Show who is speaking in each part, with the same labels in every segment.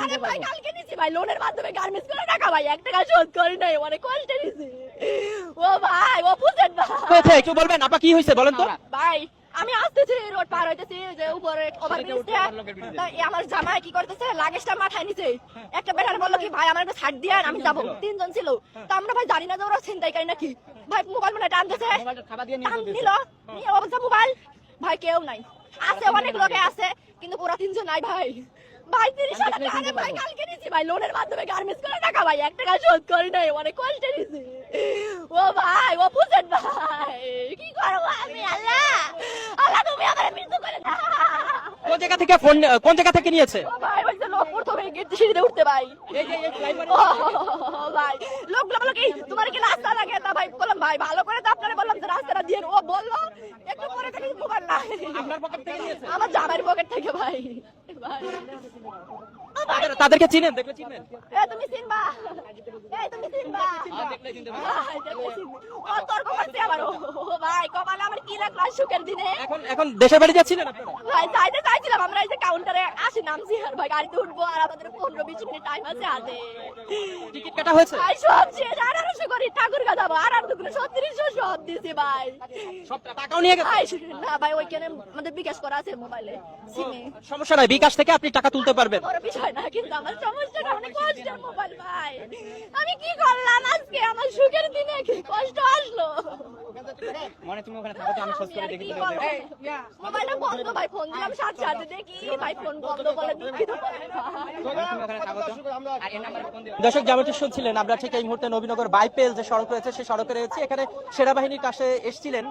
Speaker 1: আরে ভাই কালকে নিছি ভাই লোনের মাধ্যমে গার্মেন্টস করে টাকা ভাই 1 টাকা শোধ করি নাই অনেক কষ্টে নিছি ও ভাই ও বুঝেন ভাই
Speaker 2: হয়েছে একটু বলবেন আপা কি হয়েছে বলেন তো
Speaker 1: ভাই আমি আসতেছি রোড পার হইতেছি যে উপরে ওভারব্রিজটা আমার জামাই কি করতেছে লাগেজটা মাথায় নিছে একটা বেটার বললো কি ভাই আমার একটা ছাড় দিয়ে আমি যাবো তিনজন ছিল তো আমরা ভাই জানি না যে ওরা ছিনতাইকারী নাকি ভাই মোবাইল মানে টানতেছে নিল নিয়ে অবস্থা মোবাইল ভাই কেউ নাই আছে অনেক লোকে আছে কিন্তু পুরো তিনজন নাই ভাই ভাই 30 টাকা আরে ভাই কালকে নিছি ভাই লোনের মাধ্যমে গার্মেন্টস করে টাকা ভাই 1 টাকা শোধ করি নাই অনেক কষ্টে নিছি ও ভাই ও বুঝেন ভাই কি করব আমি আল্লাহ আল্লাহ তুমি আমার মৃত্যু করে দাও
Speaker 2: কোন জায়গা থেকে নিয়েছে
Speaker 1: ও ভাই ওই যে লোক প্রথমে গেট সিঁড়িতে উঠতে ভাই ও ভাই লোকগুলো বলো কি তোমার কি রাস্তা লাগে তা ভাই বললাম ভাই ভালো করে তো আপনারে বললাম যে রাস্তাটা দিয়ে ও বললো একটু পরে থেকে মোবাইল নাই
Speaker 2: আপনার পকেট থেকে নিয়েছে
Speaker 1: আমার জামাইয়ের পকেট থেকে ভাই ভাই
Speaker 2: তাদেরকে চিনেন দেখলে চিনেন
Speaker 1: এ তুমি চিনবা তুমি চিনবা
Speaker 2: দেখলে চিনতে
Speaker 1: ও তর্ক করছে আবার ও ভাই কপালে আমার কি রাখলা সুখের দিনে
Speaker 2: এখন দেশের বাড়ি যাচ্ছিলেন আপনারা
Speaker 1: ভাই যাইতে চাইছিলাম আমরা এই যে কাউন্টারে আসি নামছি আর ভাই গাড়িতে উঠবো আর আমাদের 15-20 মিনিট টাইম আছে হাতে
Speaker 2: টিকিট কাটা হয়েছে
Speaker 1: ভাই সব শেষ 1800 করে ঠাকুর গাদা আর আর দুগুলো 3600 সব দিছি ভাই
Speaker 2: সব টাকাও নিয়ে গেছে
Speaker 1: ভাই না ভাই ওইখানে আমাদের বিকাশ করা আছে মোবাইলে সিমে
Speaker 2: সমস্যা নাই বিকাশ থেকে আপনি টাকা তুলতে পারবেন
Speaker 1: বড় বিষয় না কিন্তু আমার সমস্যাটা অনেক কষ্টের মোবাইল ভাই আমি কি করলাম আজকে আমার সুখের দিনে কি কষ্ট আসলো
Speaker 2: মনে তুমি ওখানে থাকো তো আমি খোঁজ করে দেখি
Speaker 1: মোবাইলটা বন্ধ ভাই ফোন দিলাম সাথে সাথে দেখি ভাই ফোন বন্ধ বলে দুঃখিত
Speaker 2: দর্শক যেমনটি শুনছিলেন আমরা ঠিক এই মুহূর্তে নবীনগর বাইপেল যে সড়ক রয়েছে সেই সড়কে রয়েছে এখানে সেনাবাহিনীর কাছে এসেছিলেন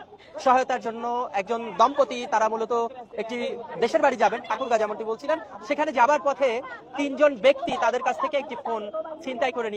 Speaker 2: সহায়তার জন্য একজন দম্পতি তারা মূলত একটি দেশের বাড়ি যাবেন ঠাকুরগাঁ যেমনটি বলছিলেন সেখানে যাবার পথে 3 জন ব্যক্তি তাদের কাছ থেকে একটি ফোন ছিনতাই করে নিয়ে